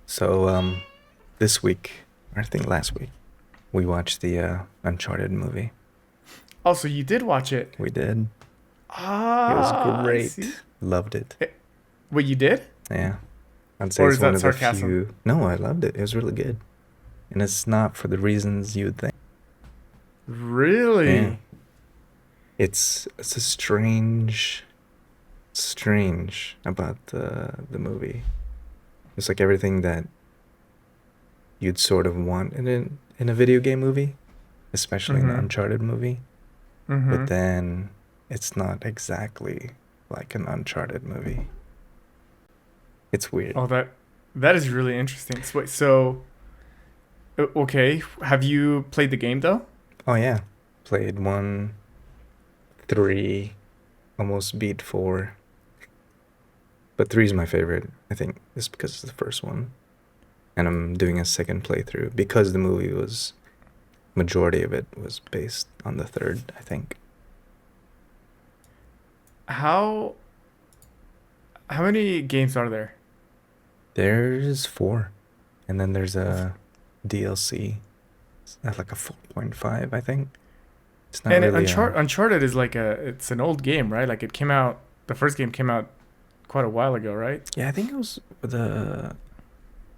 So, this week, or I think last week, we watched the Uncharted movie. Oh, so you did watch it? We did. It was I see. great. Loved it. Eh, What you did? Yeah. I'd say Or it's is one that of the sarcasm? few. No, I loved it. It was really good. And it's not for the reasons you'd think. Yeah. Really? It's a strange about the movie. It's like everything that you'd sort of want in a video game movie, especially in the Mm-hmm. Uncharted movie. But Mm-hmm. then it's not exactly like an Uncharted movie. It's weird. Oh, that is really interesting. Okay. Have you played the game though? Oh yeah, played one, three, almost beat four, but three's my favorite. I think just because it's the first one, and I'm doing a second playthrough because the movie was majority of it was based on the third. I think How how many games are there? there's four, and then there's Of- a DLC. That's like a 4.5, I think. It's not And really a. Uncharted is like it's an old game, right? Like it came out. The first game came out quite a while ago, right? Yeah, I think it was the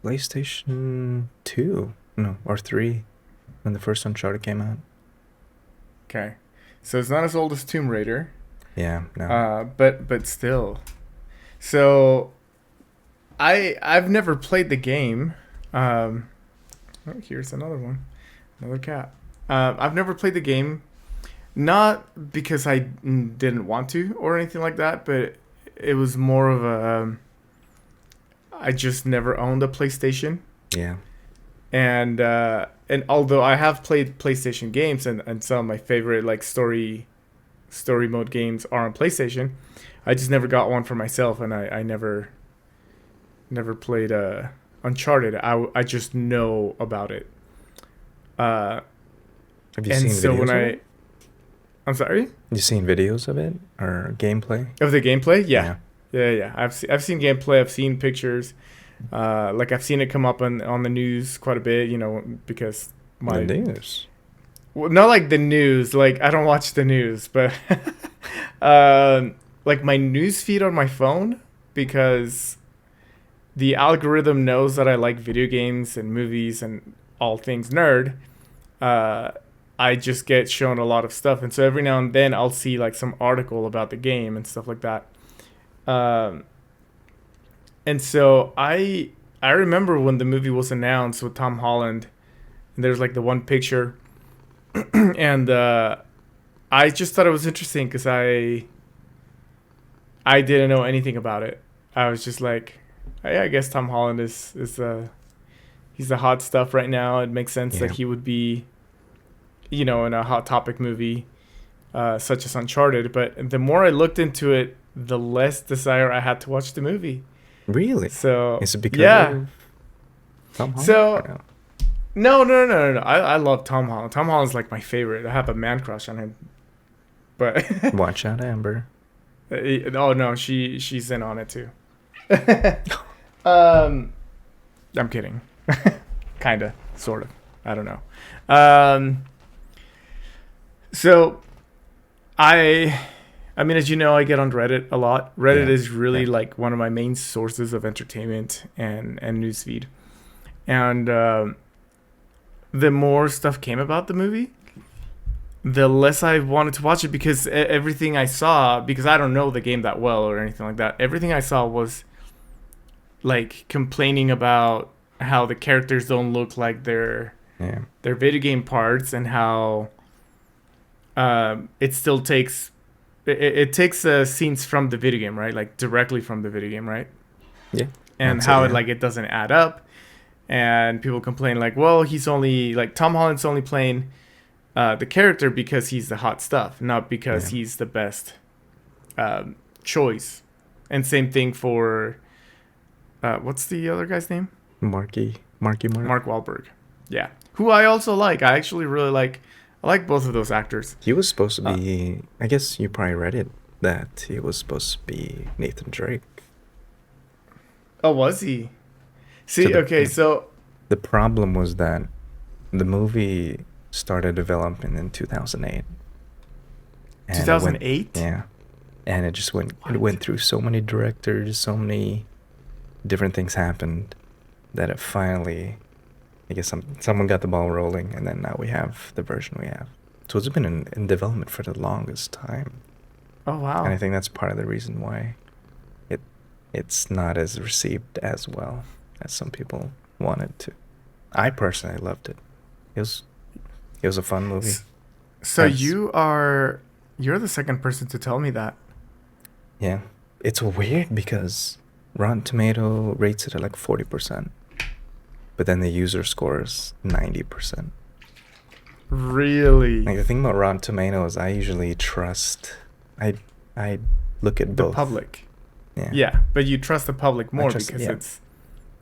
PlayStation 2, no, or 3 when the first Uncharted came out. Okay. So it's not as old as Tomb Raider. Yeah, no. But still. So I've never played the game. Um, oh, here's another one, another cat. I've never played the game, not because I didn't want to or anything like that, but it was more of a I just never owned a PlayStation, Yeah, and although I have played PlayStation games and some of my favorite like story mode games are on PlayStation, I just never got one for myself, and I never played Uncharted. I just know about it. Uh, have you and seen so when videos of it? I'm sorry, You seen videos of it or gameplay? of the gameplay, yeah, Yeah, yeah. I've seen gameplay. I've seen pictures. Like I've seen it come up on the news quite a bit. Because the my news. well, not like the news. Like I don't watch the news, but like my news feed on my phone because the algorithm knows that I like video games and movies and all things nerd. Uh, I just get shown a lot of stuff, and so every now and then I'll see like some article about the game and stuff like that. Um, and so I remember when the movie was announced with Tom Holland, and there's like the one picture, and I just thought it was interesting because I didn't know anything about it. I was just like, yeah, I guess Tom Holland is he's the hot stuff right now. It makes sense that Yeah, he would be, in a hot topic movie such as Uncharted. But the more I looked into it, the less desire I had to watch the movie. really? So Is it because yeah. of Tom Holland or So no? no. I love Tom Holland. Tom Holland's like my favorite. I have a man crush on him. But Watch out, Amber. oh no, she's in on it too. um, I'm kidding. Kinda, sort of. I don't know. Um, so I, I mean, as you know, I get on Reddit a lot. Reddit Yeah, is really yeah, like one of my main sources of entertainment and newsfeed. And the more stuff came about the movie, the less I wanted to watch it because everything I saw, because I don't know the game that well or anything like that, everything I saw was like complaining about how the characters don't look like yeah, their video game parts and how it still takes it takes scenes from the video game, right? Like directly from the video game, right? yeah. I'd And say how yeah. it doesn't add up, and people complain like, well, he's only like Tom Holland's only playing the character because he's the hot stuff, not because Yeah, he's the best choice. And same thing for what's the other guy's name? Marky Mark. Mark Wahlberg. Yeah, who I also like. I actually really like. I like both of those actors. He was supposed to Uh, be. I guess you probably read it that he was supposed to be Nathan Drake. oh, was he? So See, okay, so the problem was that the movie started development in 2008, and it went 2008? yeah, and it What? went through so many directors, so many different things happened that it finally, I guess someone got the ball rolling, and then now we have the version we have. So it's been in development for the longest time, Oh, and I wow. think that's part of the reason why it it's not as received as well as some people wanted to. I personally loved it. It was it was a fun movie. S- So As you're the second person to tell me that. yeah, it's weird because Rotten Tomato rates it at like 40%, but then the user score is 90%. Really? Like the thing about Rotten Tomatoes, I usually trust. I I look at The both. public. Yeah, Yeah, but you trust the public I more trust. because Yeah,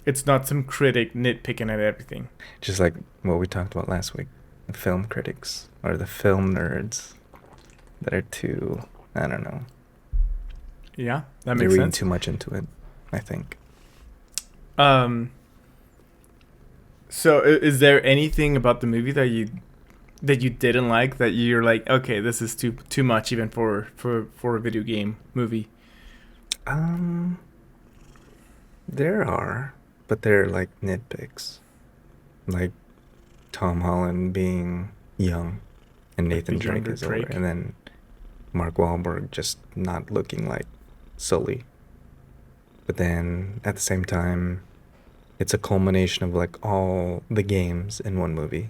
it's not some critic nitpicking at everything. just like what we talked about last week, the film critics or the film nerds that are too. I don't know. Yeah, that They're makes reading sense. too much into it, I think. Um so is there anything about the movie that you didn't like that you're like, okay, this is too much even for a video game movie? Um, there are, but they're like nitpicks, like Tom Holland being young and Like the Nathan Drake younger is older, Drake? and then Mark Wahlberg just not looking like Sully. But then at the same time, it's a culmination of like all the games in one movie.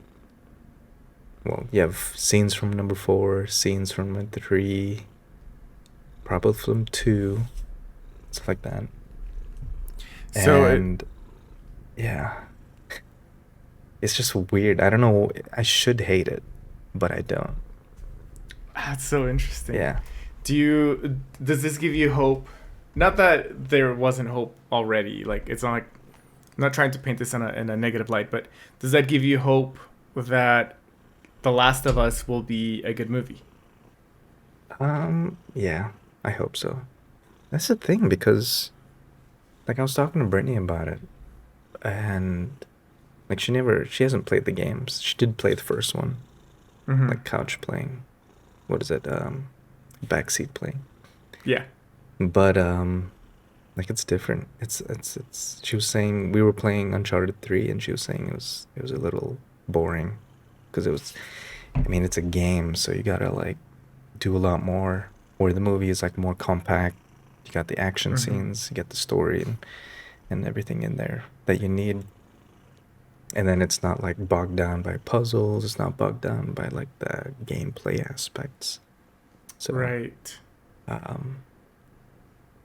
Well, you have scenes from number four, scenes from like, three, probably from two, stuff like that. So it And yeah, it's just weird. I don't know. I should hate it, but I don't. That's so interesting. Yeah. Does this give you hope? Not that there wasn't hope already. Like it's not like I'm not trying to paint this in a negative light, but does that give you hope that The Last of Us will be a good movie? Yeah, I hope so. That's the thing because like I was talking to Brittany about it, and like she hasn't played the games. She did play the first one, Mm-hmm. like couch playing. What is it? Backseat playing. Yeah. But like it's different. She was saying we were playing Uncharted 3 and she was saying it was a little boring because it was I mean it's a game, so you gotta like do a lot more. Or the movie is like more compact. You got the action Mm-hmm. scenes, you get the story and everything in there that you need. And then it's not like bogged down by puzzles, it's not bogged down by like the gameplay aspects. So Right. um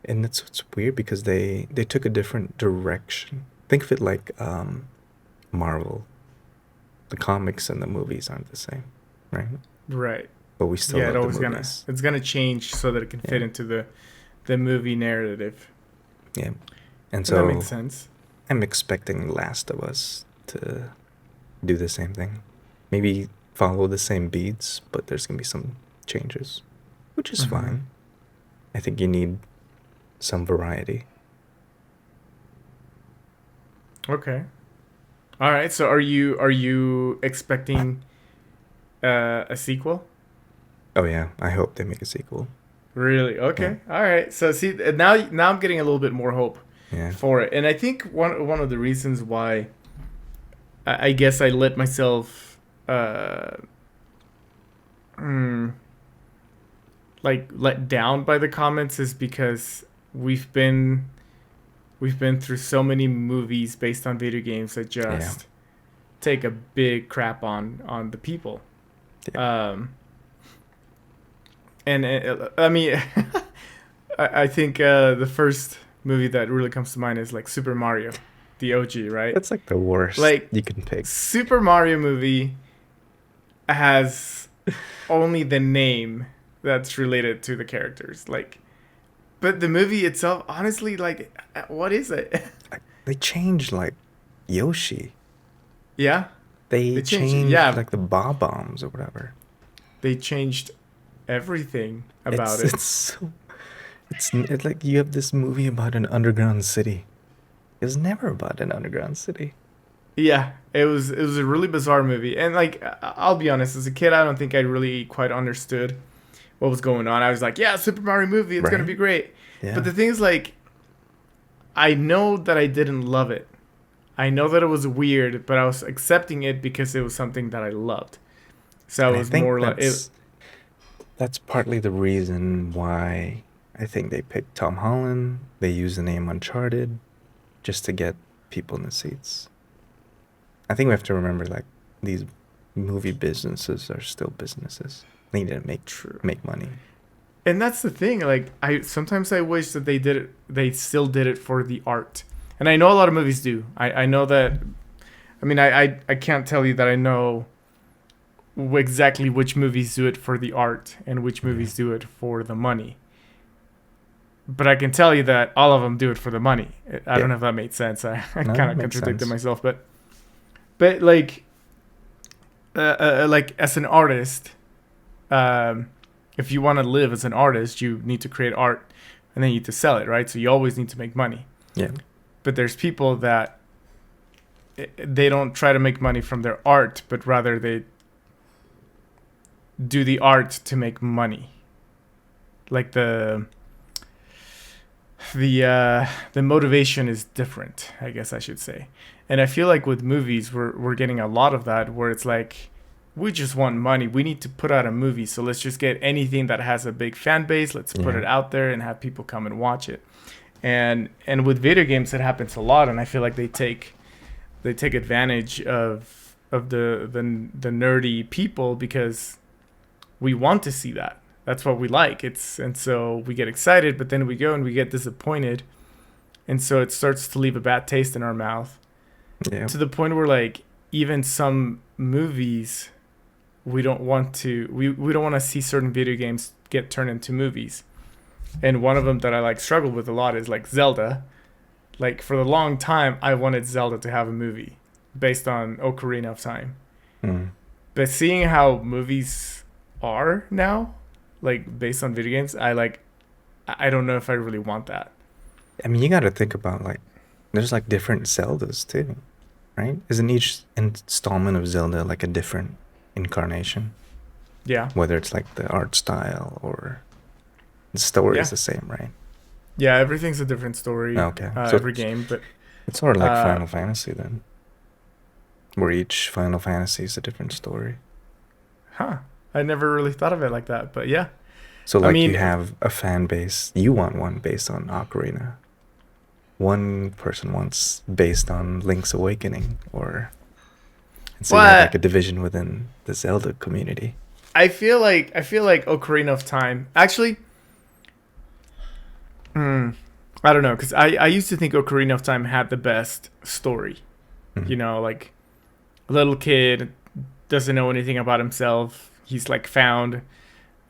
and it's weird because they took a different direction. Think of it like Marvel. The comics and the movies aren't the same, right? Right. But we still Yeah, love the movies. it's gonna change so that it can Yeah, fit into the movie narrative. yeah. And That makes so sense. I'm expecting Last of Us to do the same thing. Maybe follow the same beats, but there's gonna be some changes, which is Mm-hmm. fine. I think you need some variety. Okay. All right. So are you expecting a sequel? Oh yeah, I hope they make a sequel. Really? Yeah, Okay. All right. So see now I'm getting a little bit more hope yeah. for it, and I think one of the reasons why I guess I let myself uh mm, like let down by the comments is because we've been we've been through so many movies based on video games that Yeah, just take a big crap on the people. yeah. Um, and I mean, I think the first movie that really comes to mind is like Super Mario, the OG, right? That's like the worst Like you can pick. Super Mario movie has only the name that's related to the characters. Like, but the movie itself, honestly, like, what is it? They changed like Yoshi. Yeah, They they changed. changed Yeah, like the bob bombs or whatever. they changed everything about It's it. it's so it's like you have this movie about an underground city, It was never about an underground city. Yeah, it was a really bizarre movie, and like I'll be honest, as a kid, I don't think I really quite understood what was going on. I was like, yeah, Super Mario movie, it's gonna Right? be great. But Yeah. the thing is, like, I know that I didn't love it. I know that it was weird, but I was accepting it because it was something that I loved. So And it I was think more like it. that's partly the reason why I think they picked Tom Holland. They used the name Uncharted just to get people in the seats. I think we have to remember like these movie businesses are still businesses. They need to True. make money. And that's the thing. Like I sometimes I wish that they did it. They still did it for the art. And I know a lot of movies do. I know that. I mean, I can't tell you that I know exactly which movies do it for the art and which Yeah. movies do it for the money. But I can tell you that all of them do it for the money. I don't Yeah. know if that made sense. I No, kind that of makes contradicted sense. myself, but like as an artist, um, if you want to live as an artist, you need to create art, and then you need to sell it, right? So you always need to make money. Yeah. But there's people that they don't try to make money from their art, but rather they do the art to make money. Like the motivation is different, I guess I should say. And I feel like with movies, we're getting a lot of that, where it's like we just want money. We need to put out a movie, so let's just get anything that has a big fan base. Let's put Yeah. it out there and have people come and watch it. And with video games, it happens a lot, and I feel like they take advantage of the nerdy people because we want to see that. That's what we like. And so we get excited, but then we go and we get disappointed, and so it starts to leave a bad taste in our mouth Yeah. to the point where like even some movies we don't want to see certain video games get turned into movies. And one of them that I like struggle with a lot is like Zelda. Like for the long time, I wanted Zelda to have a movie based on Ocarina of Time. Mm. But seeing how movies are now, like based on video games, I don't know if I really want that. I mean, you got to think about like there's like different Zeldas too, right? Isn't each installment of Zelda like a different incarnation? Yeah, Whether it's like the art style or the story is yeah, the same, right? yeah. Everything's a different story. Okay. So Every game, but it's sort of like uh, Final Fantasy then, where each Final Fantasy is a different story. huh? I never really thought of it like that, but yeah. So I like you mean, have a fan base, you want one based on Ocarina. One person wants based on Link's Awakening, or and so you have like a what division within the Zelda community. I feel like Ocarina of Time. Actually, I don't know, because I used to think Ocarina of Time had the best story. Mhm. You know, like a little kid doesn't know anything about himself. He's like found,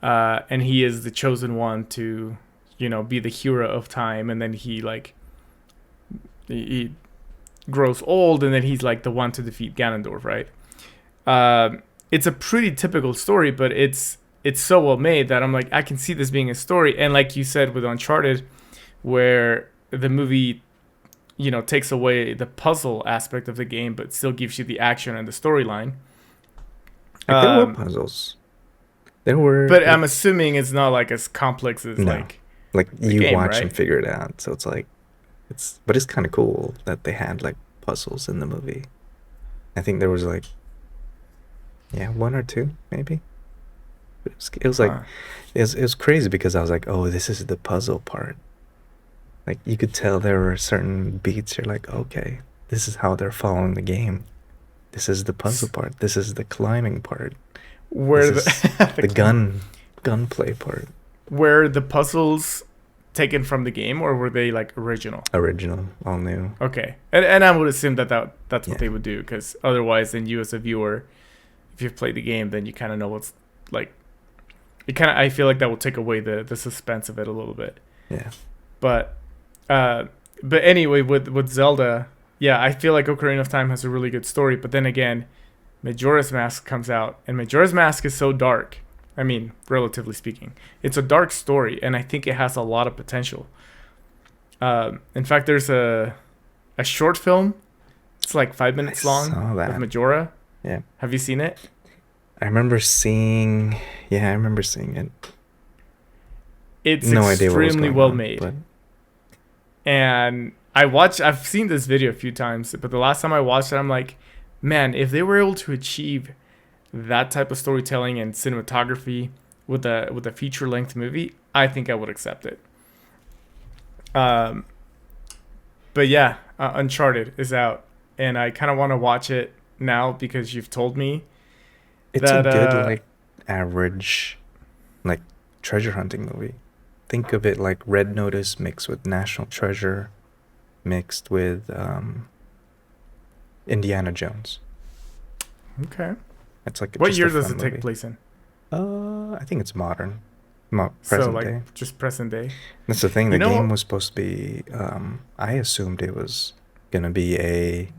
and he is the chosen one to, be the hero of time. And then he grows old, and then he's like the one to defeat Ganondorf, right? It's a pretty typical story, but it's so well made that I'm like I can see this being a story. And like you said with Uncharted, where the movie takes away the puzzle aspect of the game, but still gives you the action and the storyline. Like there were Um, puzzles. There were but I'm assuming it's not like as complex as no, like like the you game, watch and right? figure it out. So it's like but it's kind of cool that they had like puzzles in the movie. I think there was like yeah, one or two maybe. But it was like Huh. it was crazy because I was like, oh, this is the puzzle part. Like you could tell there were certain beats. You're like, okay, this is how they're following the game. This is the puzzle part. This is the climbing part. This Where the is the the climb, gunplay part. were the puzzles taken from the game, or were they like original? Original, all new. Okay, and I would assume that's what Yeah, they would do, because otherwise, then you as a viewer, if you've played the game, then you kind of know what's like. It kind of I feel like that will take away the suspense of it a little bit. yeah, But uh, but anyway, with Zelda, yeah, I feel like Ocarina of Time has a really good story. But then again, Majora's Mask comes out, and Majora's Mask is so dark. I mean, relatively speaking, it's a dark story, and I think it has a lot of potential. In fact, there's a a short film. It's like 5 minutes long saw with that. Majora. Yeah. Have you seen it? I remember seeing. Yeah, I remember seeing it. It's No idea what was extremely going well on, made. but And I've seen this video a few times, but the last time I watched it, I'm like, man, if they were able to achieve that type of storytelling and cinematography with a feature length movie, I think I would accept it. Um, but yeah, Uncharted is out, and I kind of want to watch it now because you've told me it's a that good, like, average, like, treasure hunting movie. Think of it like Red Notice mixed with National Treasure, mixed with Indiana Jones. okay. It's like What just year a does fun it take movie. place in? I think it's modern, So present like day. just present day. That's the thing. You The know game what? was supposed to be. I assumed it was gonna be a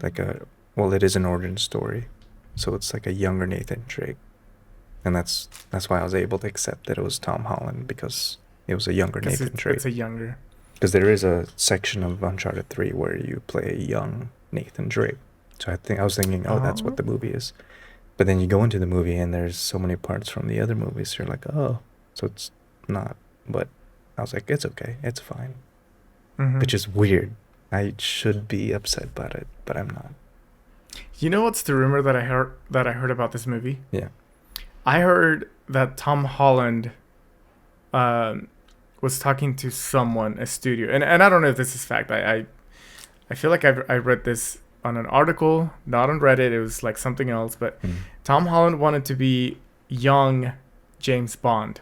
like a well, it is an origin story, so it's like a younger Nathan Drake, and that's why I was able to accept that it was Tom Holland because it was a younger Because Nathan Drake. it's a younger. Because there is a section of Uncharted 3 where you play a young Nathan Drake. So I was thinking, oh, that's what Oh. the movie is. But then you go into the movie and there's so many parts from the other movies. You're like, oh, so it's not. But I was like, it's okay, it's fine. Mm-hmm. Which is weird. I should be upset about it, but I'm not. You know what's the rumor that I heard about this movie? Yeah. I heard that Tom Holland um, was talking to someone, a studio, and I don't know if this is fact. I feel like I read this on an article, not on Reddit. It was like something else, but Mm. Tom Holland wanted to be young James Bond,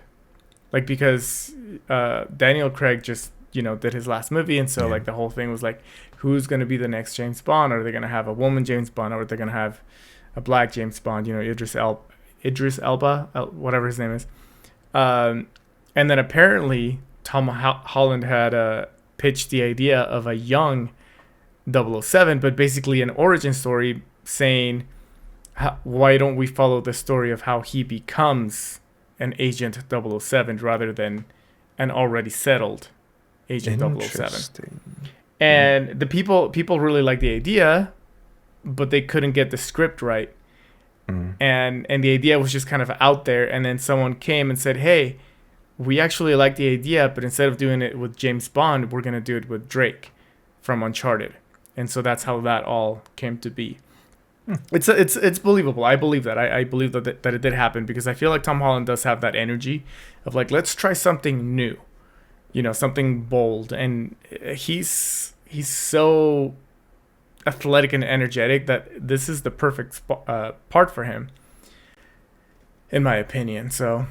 like because Daniel Craig just did his last movie, and so Yeah. like the whole thing was like, who's gonna be the next James Bond? Are they gonna have a woman James Bond, or are they gonna have a black James Bond? Idris Elba, whatever his name is. Um, and then apparently Tom Holland had pitched the idea of a young 007, but basically an origin story saying, why don't we follow the story of how he becomes an agent 007 rather than an already settled agent 007. Interesting. And the people really liked the idea, but they couldn't get the script right. Mm. And the idea was just kind of out there, and then someone came and said, hey, we actually like the idea, but instead of doing it with James Bond, we're going to do it with Drake from Uncharted. And so that's how that all came to be. It's believable. I believe that. I believe that it did happen because I feel like Tom Holland does have that energy of like, let's try something new, something bold. And he's so athletic and energetic that this is the perfect part for him, in my opinion. So